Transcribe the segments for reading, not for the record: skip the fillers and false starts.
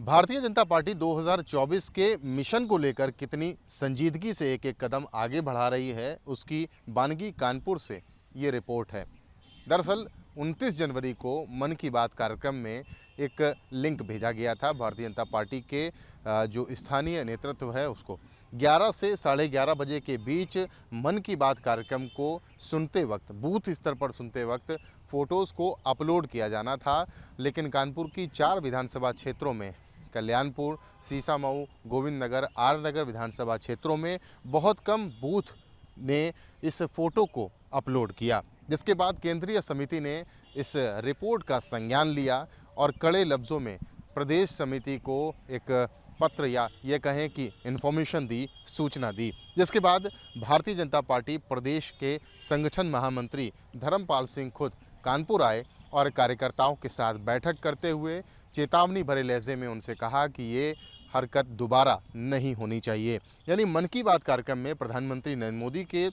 Bharatiya Janata party 2024 के mission को लेकर कितनी संजीदगी से एक एक कदम आगे बढ़ा रही है, उसकी बानगी कानपुर से ये रिपोर्ट है। दरअसल 29 जनवरी को मन की बात कार्यक्रम में एक लिंक भेजा गया था भारतीय जनता पार्टी के जो स्थानीय नेतृत्व है उसको 11 से 11:30 बजे के बीच मन की बात कार्यक्रम को सुनते वक्त, बूथ स्तर पर सुनते वक्त फ़ोटोज़ को अपलोड किया जाना था। लेकिन कानपुर की 4 विधानसभा क्षेत्रों में कल्याणपुर, सीसामऊ, गोविंद नगर, आर नगर विधानसभा क्षेत्रों में बहुत कम बूथ ने इस फोटो को अपलोड किया, जिसके बाद केंद्रीय समिति ने इस रिपोर्ट का संज्ञान लिया और कड़े लफ्ज़ों में प्रदेश समिति को एक पत्र या ये कहें कि इन्फॉर्मेशन दी, सूचना दी। जिसके बाद भारतीय जनता पार्टी प्रदेश के संगठन महामंत्री धर्मपाल सिंह खुद कानपुर आए और कार्यकर्ताओं के साथ बैठक करते हुए चेतावनी भरे लहजे में उनसे कहा कि ये हरकत दोबारा नहीं होनी चाहिए। यानी मन की बात कार्यक्रम में प्रधानमंत्री नरेंद्र मोदी के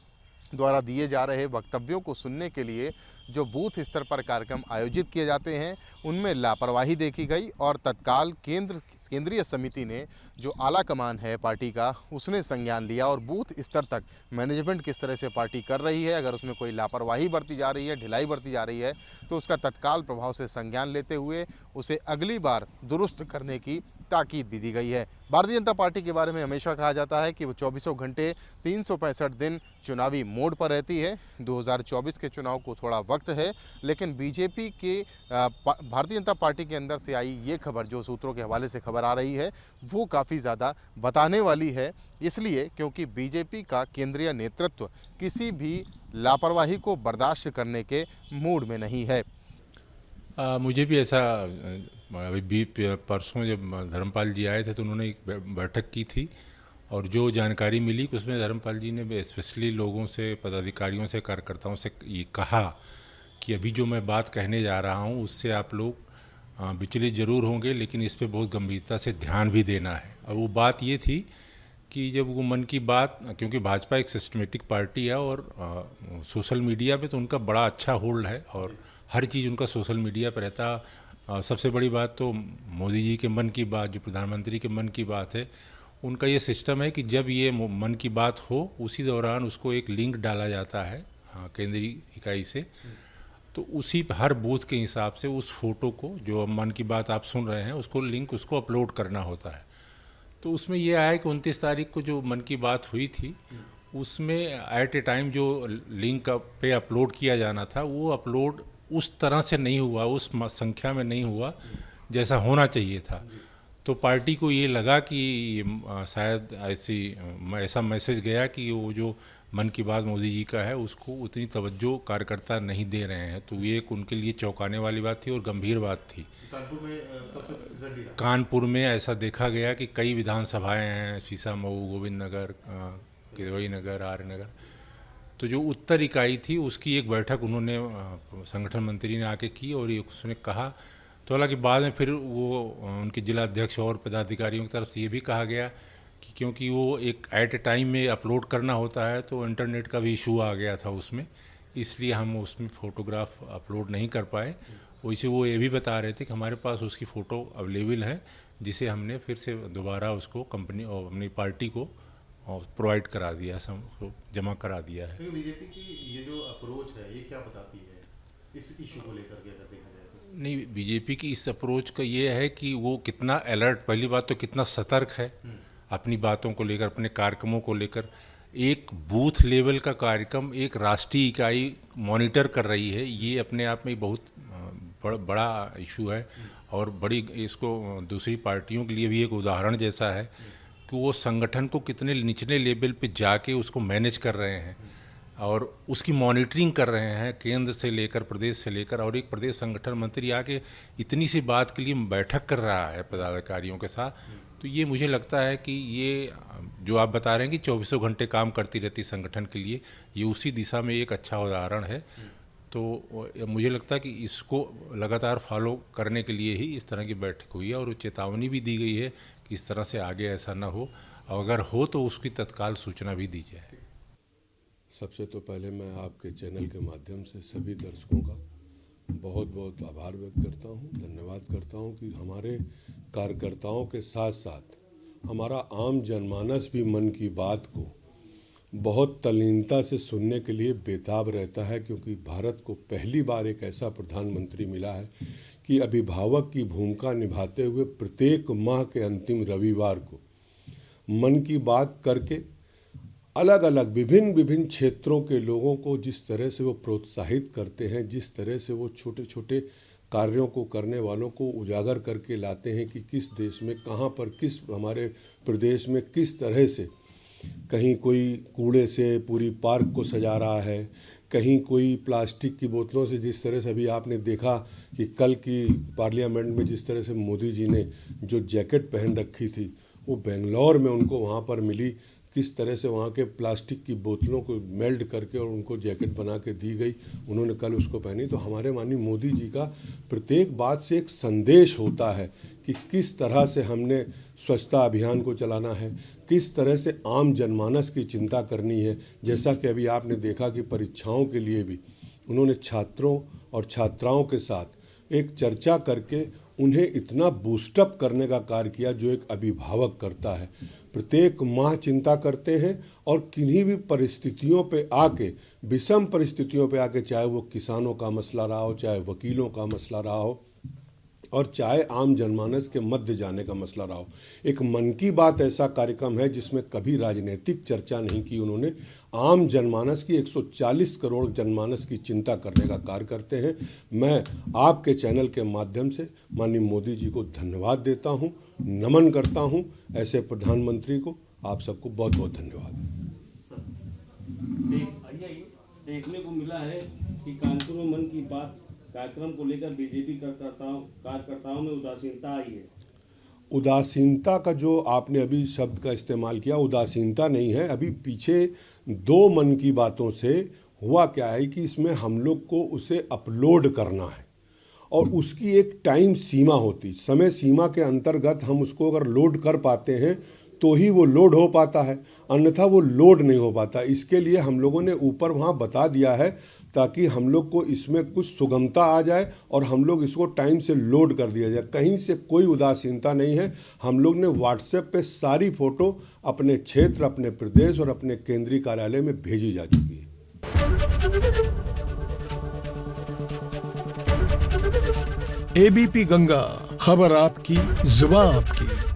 द्वारा दिए जा रहे वक्तव्यों को सुनने के लिए जो बूथ स्तर पर कार्यक्रम आयोजित किए जाते हैं उनमें लापरवाही देखी गई और तत्काल केंद्रीय समिति ने जो आला कमान है पार्टी का उसने संज्ञान लिया और बूथ स्तर तक मैनेजमेंट किस तरह से पार्टी कर रही है, अगर उसमें कोई लापरवाही बरती जा रही है, ढिलाई बरती जा रही है तो उसका तत्काल प्रभाव से संज्ञान लेते हुए उसे अगली बार दुरुस्त करने की ताकीद भी दी गई है। भारतीय जनता पार्टी के बारे में हमेशा कहा जाता है कि वो 24 घंटे 365 दिन चुनावी मोड पर रहती है। 2024 के चुनाव को थोड़ा वक्त है, लेकिन बीजेपी के भारतीय जनता पार्टी के अंदर से आई ये खबर, जो सूत्रों के हवाले से खबर आ रही है, वो काफ़ी ज़्यादा बताने वाली है। इसलिए क्योंकि बीजेपी का केंद्रीय नेतृत्व किसी भी लापरवाही को बर्दाश्त करने के मूड में नहीं है। मुझे भी ऐसा अभी परसों जब धर्मपाल जी आए थे तो उन्होंने एक बैठक की थी और जो जानकारी मिली कि उसमें धर्मपाल जी ने स्पेशली लोगों से, पदाधिकारियों से, कार्यकर्ताओं से ये कहा कि अभी जो मैं बात कहने जा रहा हूँ उससे आप लोग विचलित ज़रूर होंगे, लेकिन इस पर बहुत गंभीरता से ध्यान भी देना है। और वो बात ये थी कि जब वो मन की बात, क्योंकि भाजपा एक सिस्टमेटिक पार्टी है और सोशल मीडिया पे तो उनका बड़ा अच्छा होल्ड है और हर चीज़ उनका सोशल मीडिया पर रहता। सबसे बड़ी बात तो मोदी जी के मन की बात, जो प्रधानमंत्री के मन की बात है, उनका ये सिस्टम है कि जब ये मन की बात हो उसी दौरान उसको एक लिंक डाला जाता है केंद्रीय इकाई से, तो उसी हर बूथ के हिसाब से उस फोटो को, जो मन की बात आप सुन रहे हैं, उसको लिंक उसको अपलोड करना होता है। तो उसमें यह आया कि 29 तारीख को जो मन की बात हुई थी उसमें एट ए टाइम जो लिंक पे अपलोड किया जाना था वो अपलोड उस तरह से नहीं हुआ, उस संख्या में नहीं हुआ जैसा होना चाहिए था। तो पार्टी को ये लगा कि शायद ऐसा मैसेज गया कि वो जो मन की बात मोदी जी का है उसको उतनी तवज्जो कार्यकर्ता नहीं दे रहे हैं। तो ये एक उनके लिए चौंकाने वाली बात थी और गंभीर बात थी। कानपुर में ऐसा देखा गया कि कई विधानसभाएं हैं, सीसामऊ, गोविंद नगर, किदवई नगर, आर नगर, तो जो उत्तर इकाई थी उसकी एक बैठक उन्होंने संगठन मंत्री ने आके की और ये उसने कहा। तो हालांकि बाद में फिर वो उनके जिला अध्यक्ष और पदाधिकारियों की तरफ से ये भी कहा गया कि क्योंकि वो एक एट ए टाइम में अपलोड करना होता है तो इंटरनेट का भी इशू आ गया था उसमें, इसलिए हम उसमें फ़ोटोग्राफ अपलोड नहीं कर पाए। वैसे वो ये भी बता रहे थे कि हमारे पास उसकी फ़ोटो अवेलेबल है, जिसे हमने फिर से दोबारा उसको कंपनी और अपनी पार्टी को प्रोवाइड करा दिया, जमा करा दिया है। बीजेपी की ये जो अप्रोच है ये क्या बताती है इस इशू को लेकर के, अगर देखा जाए तो? नहीं, बीजेपी की इस अप्रोच का ये है कि वो कितना अलर्ट, पहली बात तो कितना सतर्क है अपनी बातों को लेकर, अपने कार्यक्रमों को लेकर। एक बूथ लेवल का कार्यक्रम एक राष्ट्रीय इकाई मॉनिटर कर रही है, ये अपने आप में बहुत बड़ा इशू है और बड़ी, इसको दूसरी पार्टियों के लिए भी एक उदाहरण जैसा है कि वो संगठन को कितने निचले लेवल पे जाके उसको मैनेज कर रहे हैं और उसकी मॉनिटरिंग कर रहे हैं, केंद्र से लेकर प्रदेश से लेकर। और एक प्रदेश संगठन मंत्री आके इतनी सी बात के लिए बैठक कर रहा है पदाधिकारियों के साथ, तो ये मुझे लगता है कि ये जो आप बता रहे हैं कि 24 घंटे काम करती रहती संगठन के लिए, ये उसी दिशा में एक अच्छा उदाहरण है। तो मुझे लगता है कि इसको लगातार फॉलो करने के लिए ही इस तरह की बैठक हुई है और चेतावनी भी दी गई है कि इस तरह से आगे ऐसा ना हो, और अगर हो तो उसकी तत्काल सूचना भी दी जाए। सबसे तो पहले मैं आपके चैनल के माध्यम से सभी दर्शकों का बहुत बहुत आभार व्यक्त करता हूँ, धन्यवाद करता हूँ कि हमारे कार्यकर्ताओं के साथ साथ हमारा आम जनमानस भी मन की बात को बहुत तल्लीनता से सुनने के लिए बेताब रहता है, क्योंकि भारत को पहली बार एक ऐसा प्रधानमंत्री मिला है कि अभिभावक की भूमिका निभाते हुए प्रत्येक माह के अंतिम रविवार को मन की बात करके अलग अलग विभिन्न क्षेत्रों के लोगों को जिस तरह से वो प्रोत्साहित करते हैं, जिस तरह से वो छोटे छोटे कार्यों को करने वालों को उजागर करके लाते हैं कि किस देश में कहाँ पर, किस हमारे प्रदेश में किस तरह से कहीं कोई कूड़े से पूरी पार्क को सजा रहा है, कहीं कोई प्लास्टिक की बोतलों से, जिस तरह से अभी आपने देखा कि कल की पार्लियामेंट में जिस तरह से मोदी जी ने जो जैकेट पहन रखी थी वो बेंगलोर में उनको वहाँ पर मिली, किस तरह से वहाँ के प्लास्टिक की बोतलों को मेल्ट करके और उनको जैकेट बना के दी गई, उन्होंने कल उसको पहनी। तो हमारे माननीय मोदी जी का प्रत्येक बात से एक संदेश होता है कि किस तरह से हमने स्वच्छता अभियान को चलाना है, किस तरह से आम जनमानस की चिंता करनी है। जैसा कि अभी आपने देखा कि परीक्षाओं के लिए भी उन्होंने छात्रों और छात्राओं के साथ एक चर्चा करके उन्हें इतना बूस्टअप करने का कार्य किया जो एक अभिभावक करता है। प्रत्येक माह चिंता करते हैं और किन्हीं भी परिस्थितियों पे आके, विषम परिस्थितियों पे आके, चाहे वो किसानों का मसला रहा हो, चाहे वकीलों का मसला रहा हो और चाहे आम जनमानस के मध्य जाने का मसला रहा हो। एक मन की बात ऐसा कार्यक्रम है जिसमें कभी राजनीतिक चर्चा नहीं की उन्होंने, आम जनमानस की 140 करोड़ जनमानस की चिंता करने का कार्य करते हैं। मैं आपके चैनल के माध्यम से माननीय मोदी जी को धन्यवाद देता हूं, नमन करता हूं। ऐसे प्रधानमंत्री को आप सबको बहुत बहुत धन्यवाद। देखने को मिला है कि कानपुर में मन की बात कार्यक्रम को लेकर बीजेपी कार्यकर्ताओं में उदासीनता आई है। उदासीनता का जो आपने अभी शब्द का इस्तेमाल किया, उदासीनता नहीं है। अभी पीछे 2 मन की बातों से हुआ क्या है कि इसमें हम लोग को उसे अपलोड करना है और उसकी एक टाइम सीमा होती, समय सीमा के अंतर्गत हम उसको अगर लोड कर पाते हैं तो ही वो लोड हो पाता है, अन्यथा वो लोड नहीं हो पाता। इसके लिए हम लोगों ने ऊपर वहाँ बता दिया है ताकि हम लोग को इसमें कुछ सुगमता आ जाए और हम लोग इसको टाइम से लोड कर दिया जाए। कहीं से कोई उदासीनता नहीं है। हम लोग ने व्हाट्सएप पे सारी फोटो अपने क्षेत्र, अपने प्रदेश और अपने केंद्रीय कार्यालय में भेजी जा चुकी है। एबीपी गंगा, खबर आपकी, जुबान आपकी।